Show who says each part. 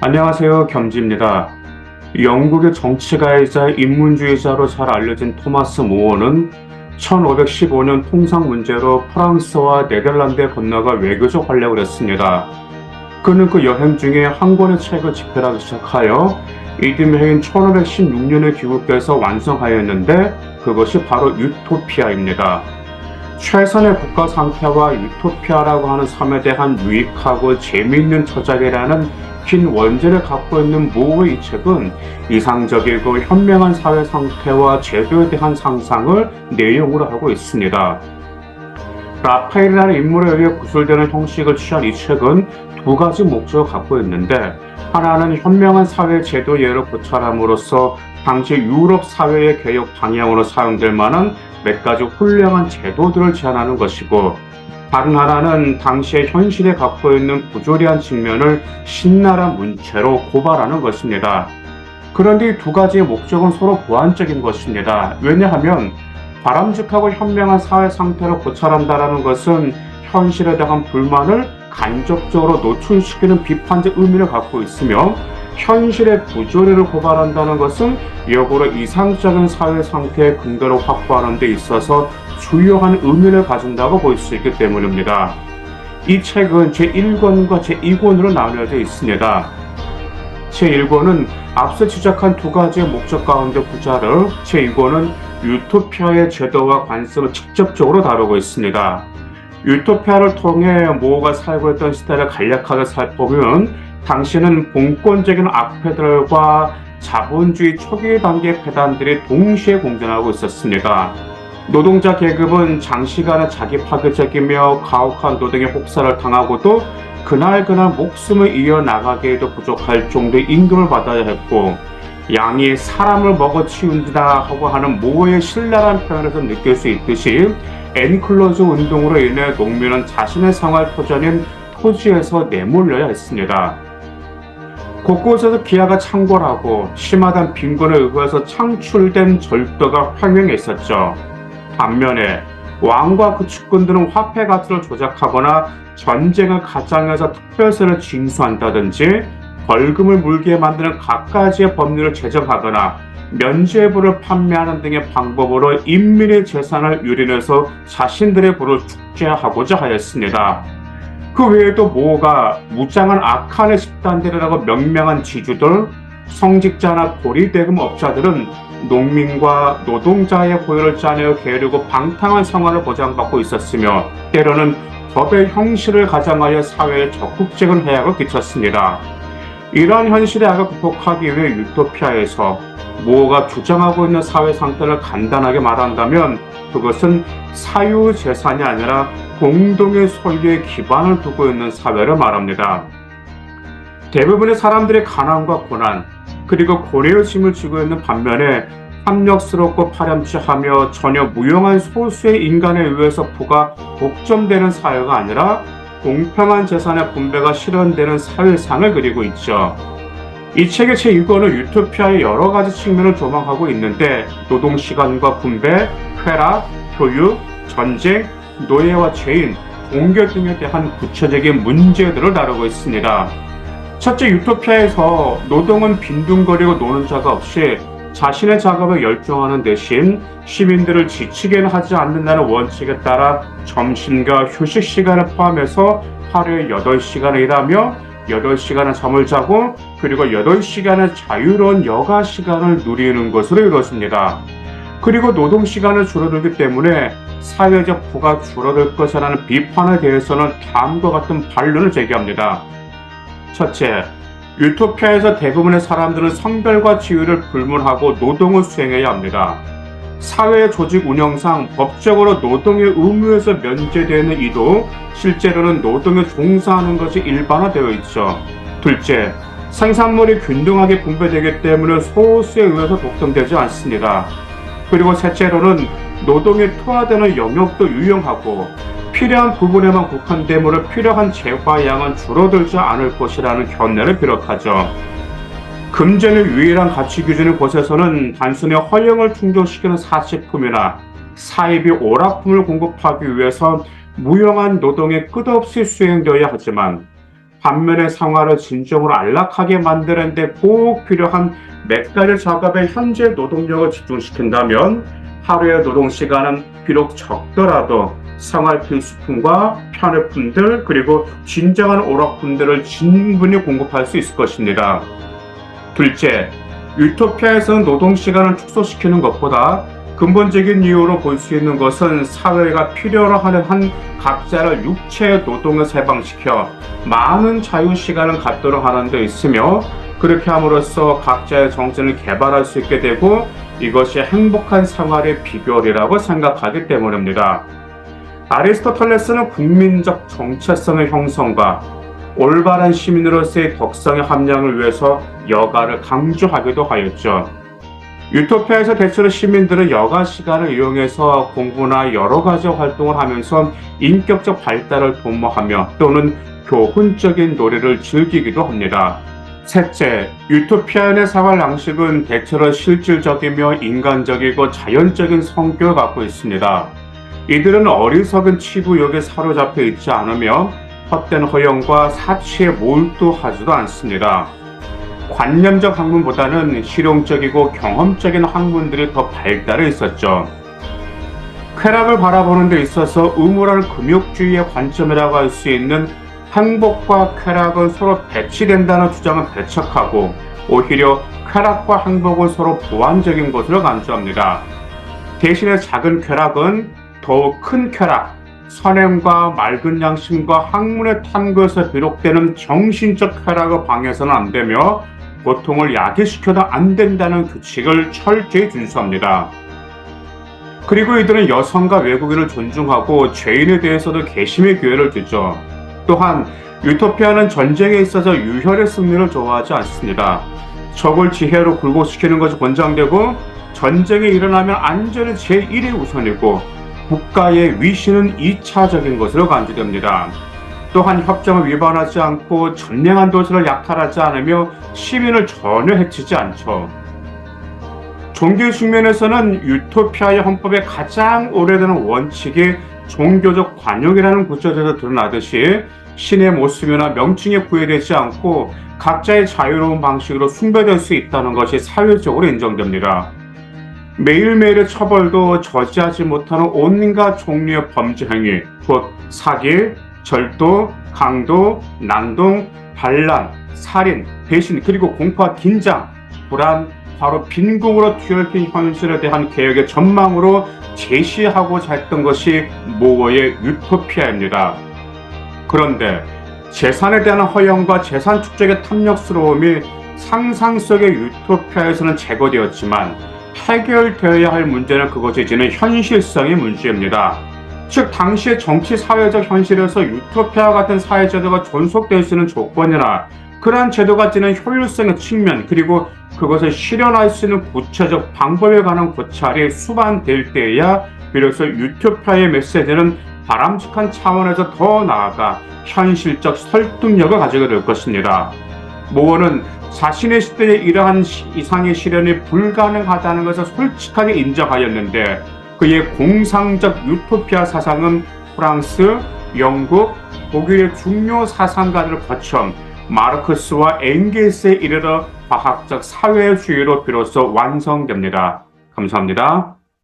Speaker 1: 안녕하세요. 겸지입니다. 영국의 정치가이자 인문주의자로 잘 알려진 토마스 모어는 1515년 통상 문제로 프랑스와 네덜란드에 건너가 외교적 활약을 했습니다. 그는 그 여행 중에 한 권의 책을 집필하기 시작하여 이듬해인 1516년에 귀국해서 완성하였는데 그것이 바로 유토피아입니다. 최선의 국가 상태와 유토피아라고 하는 삶에 대한 유익하고 재미있는 저작이라는 긴 원제를 갖고 있는 모어의 이 책은 이상적이고 현명한 사회 상태와 제도에 대한 상상을 내용으로 하고 있습니다. 라파엘이라는 인물에 의해 구술되는 형식을 취한 이 책은 두 가지 목적을 갖고 있는데, 하나는 현명한 사회 제도 예를 고찰함으로써 당시 유럽 사회의 개혁 방향으로 사용될 만한 몇 가지 훌륭한 제도들을 제안하는 것이고, 다른 하나는 당시의 현실에 갖고 있는 부조리한 측면을 신랄한 문체로 고발하는 것입니다. 그런데 이 두 가지의 목적은 서로 보완적인 것입니다. 왜냐하면 바람직하고 현명한 사회 상태를 고찰한다는 것은 현실에 대한 불만을 간접적으로 노출시키는 비판적 의미를 갖고 있으며, 현실의 부조리를 고발한다는 것은 역으로 이상적인 사회 상태의 근거를 확보하는 데 있어서 주요한 의미를 가진다고 볼 수 있기 때문입니다. 이 책은 제1권과 제2권으로 나누어져 있습니다. 제1권은 앞서 지적한 두 가지의 목적 가운데 후자를, 제2권은 유토피아의 제도와 관습을 직접적으로 다루고 있습니다. 유토피아를 통해 모어가 살고 있던 시대를 간략하게 살펴보면, 당시는 봉건적인 악패들과 자본주의 초기 단계 패단들이 동시에 공존하고 있었습니다. 노동자 계급은 장시간의 자기 파괴적이며 가혹한 노동의 혹사를 당하고도 그날그날 목숨을 이어나가기에도 부족할 정도의 임금을 받아야 했고, 양이 사람을 먹어치운다 하고 하는 모어의 신랄한 표현에서 느낄 수 있듯이 엔클로즈 운동으로 인해 농민은 자신의 생활 터전인 토지에서 내몰려야 했습니다. 곳곳에서 기아가 창궐하고 심하단 빈곤에 의해서 창출된 절도가 횡행했었죠. 반면에 왕과 그 측근들은 화폐 가치를 조작하거나 전쟁을 가장해서 특별세를 징수한다든지 벌금을 물게 만드는 갖가지의 법률을 제정하거나 면죄부를 판매하는 등의 방법으로 인민의 재산을 유린해서 자신들의 부를 축제하고자 하였습니다. 그 외에도 모어가 무장한 악한의 집단들이라고 명명한 지주들, 성직자나 고리대금업자들은 농민과 노동자의 고열을 짜내어 게으르고 방탕한 생활을 보장받고 있었으며, 때로는 법의 형식을 가장하여 사회에 적극적인 해악을 끼쳤습니다. 이러한 현실의 악을 극복하기 위해 유토피아에서 모어가 주장하고 있는 사회 상태를 간단하게 말한다면, 그것은 사유재산이 아니라 공동의 소유에 기반을 두고 있는 사회를 말합니다. 대부분의 사람들의 가난과 고난, 그리고 고뇌의 짐을 지고 있는 반면에 탐욕스럽고 파렴치하며 전혀 무용한 소수의 인간에 의해서 부가 독점되는 사회가 아니라 공평한 재산의 분배가 실현되는 사회상을 그리고 있죠. 이 책의 제1권은 유토피아의 여러 가지 측면을 조망하고 있는데, 노동시간과 분배, 쾌락, 교육, 전쟁, 노예와 죄인, 공격 등에 대한 구체적인 문제들을 다루고 있습니다. 첫째, 유토피아에서 노동은 빈둥거리고 노는 자가 없이 자신의 작업에 열중하는 대신 시민들을 지치게는 하지 않는다는 원칙에 따라 점심과 휴식 시간을 포함해서 하루에 8시간을 일하며 8시간의 잠을 자고, 그리고 8시간의 자유로운 여가 시간을 누리는 것으로 이루어집니다. 그리고 노동시간을 줄어들기 때문에 사회적 부가 줄어들 것이라는 비판에 대해서는 다음과 같은 반론을 제기합니다. 첫째, 유토피아에서 대부분의 사람들은 성별과 지위를 불문하고 노동을 수행해야 합니다. 사회 조직 운영상 법적으로 노동의 의무에서 면제되는 이도 실제로는 노동에 종사하는 것이 일반화되어 있죠. 둘째, 생산물이 균등하게 분배되기 때문에 소수에 의해서 독점되지 않습니다. 그리고 셋째로는 노동에 투하되는 영역도 유용하고 필요한 부분에만 국한되므로 필요한 재화량은 줄어들지 않을 것이라는 견해를 비롯하죠. 금전의 유일한 가치 기준인 곳에서는 단순히 허영을 충족시키는 사치품이나 사입이 오락품을 공급하기 위해서 무용한 노동이 끝없이 수행되어야 하지만, 반면에 생활을 진정으로 안락하게 만드는 데 꼭 필요한 몇 가지 작업에 현재 노동력을 집중시킨다면 하루의 노동시간은 비록 적더라도 생활 필수품과 편의품들 그리고 진정한 오락품들을 충분히 공급할 수 있을 것입니다. 둘째, 유토피아에서는 노동시간을 축소시키는 것보다 근본적인 이유로 볼 수 있는 것은 사회가 필요로 하는 한 각자를 육체의 노동에서 해방시켜 많은 자유시간을 갖도록 하는 데 있으며 그렇게 함으로써 각자의 정신을 개발할 수 있게 되고 이것이 행복한 생활의 비결이라고 생각하기 때문입니다. 아리스토텔레스는 국민적 정체성의 형성과 올바른 시민으로서의 덕성의 함량을 위해서 여가를 강조하기도 하였죠. 유토피아에서 대체로 시민들은 여가 시간을 이용해서 공부나 여러 가지 활동을 하면서 인격적 발달을 도모하며 또는 교훈적인 놀이를 즐기기도 합니다. 셋째, 유토피아인의 생활 양식은 대체로 실질적이며 인간적이고 자연적인 성격을 갖고 있습니다. 이들은 어리석은 치부욕에 사로잡혀 있지 않으며 헛된 허영과 사치에 몰두하지도 않습니다. 관념적 학문보다는 실용적이고 경험적인 학문들이 더 발달해 있었죠. 쾌락을 바라보는 데 있어서 의무란 금욕주의의 관점이라고 할 수 있는 행복과 쾌락은 서로 배치된다는 주장을 배척하고 오히려 쾌락과 행복은 서로 보완적인 것으로 간주합니다. 대신에 작은 쾌락은 더욱 큰 쾌락, 선행과 맑은 양심과 학문의 탐구에서 비롯되는 정신적 쾌락을 방해해서는 안 되며 고통을 야기시켜도 안 된다는 규칙을 철저히 준수합니다. 그리고 이들은 여성과 외국인을 존중하고 죄인에 대해서도 개심의 기회를 주죠. 또한 유토피아는 전쟁에 있어서 유혈의 승리를 좋아하지 않습니다. 적을 지혜로 굴복시키는 것이 권장되고 전쟁이 일어나면 안전이 제1의 우선이고 국가의 위신은 2차적인 것으로 간주됩니다. 또한 협정을 위반하지 않고 전쟁한 도시를 약탈하지 않으며 시민을 전혀 해치지 않죠. 종교 측면에서는 유토피아의 헌법의 가장 오래된 원칙이 종교적 관용이라는 구절에서 드러나듯이 신의 모습이나 명칭에 구애되지 않고 각자의 자유로운 방식으로 숭배될 수 있다는 것이 사회적으로 인정됩니다. 매일매일의 처벌도 저지하지 못하는 온갖 종류의 범죄 행위, 곧 사기, 절도, 강도, 난동, 반란, 살인, 배신, 그리고 공포와 긴장, 불안, 바로 빈궁으로 뒤엎인 현실에 대한 개혁의 전망으로 제시하고자 했던 것이 모어의 유토피아입니다. 그런데 재산에 대한 허영과 재산 축적의 탐욕스러움이 상상 속의 유토피아에서는 제거되었지만 해결되어야 할 문제는 그것이 지닌 현실성의 문제입니다. 즉 당시의 정치 사회적 현실에서 유토피아 같은 사회제도가 존속될 수 있는 조건이나 그러한 제도가 지닌 효율성의 측면 그리고 그것을 실현할 수 있는 구체적 방법에 관한 고찰이 수반될 때에야 비로소 유토피아의 메시지는 바람직한 차원에서 더 나아가 현실적 설득력을 가지게 될 것입니다. 모어는 자신의 시대에 이러한 이상의 실현이 불가능하다는 것을 솔직하게 인정하였는데 그의 공상적 유토피아 사상은 프랑스, 영국, 독일의 중요 사상가들을 거쳐 마르크스와 엥겔스에 이르러 과학적 사회주의로 비로소 완성됩니다. 감사합니다.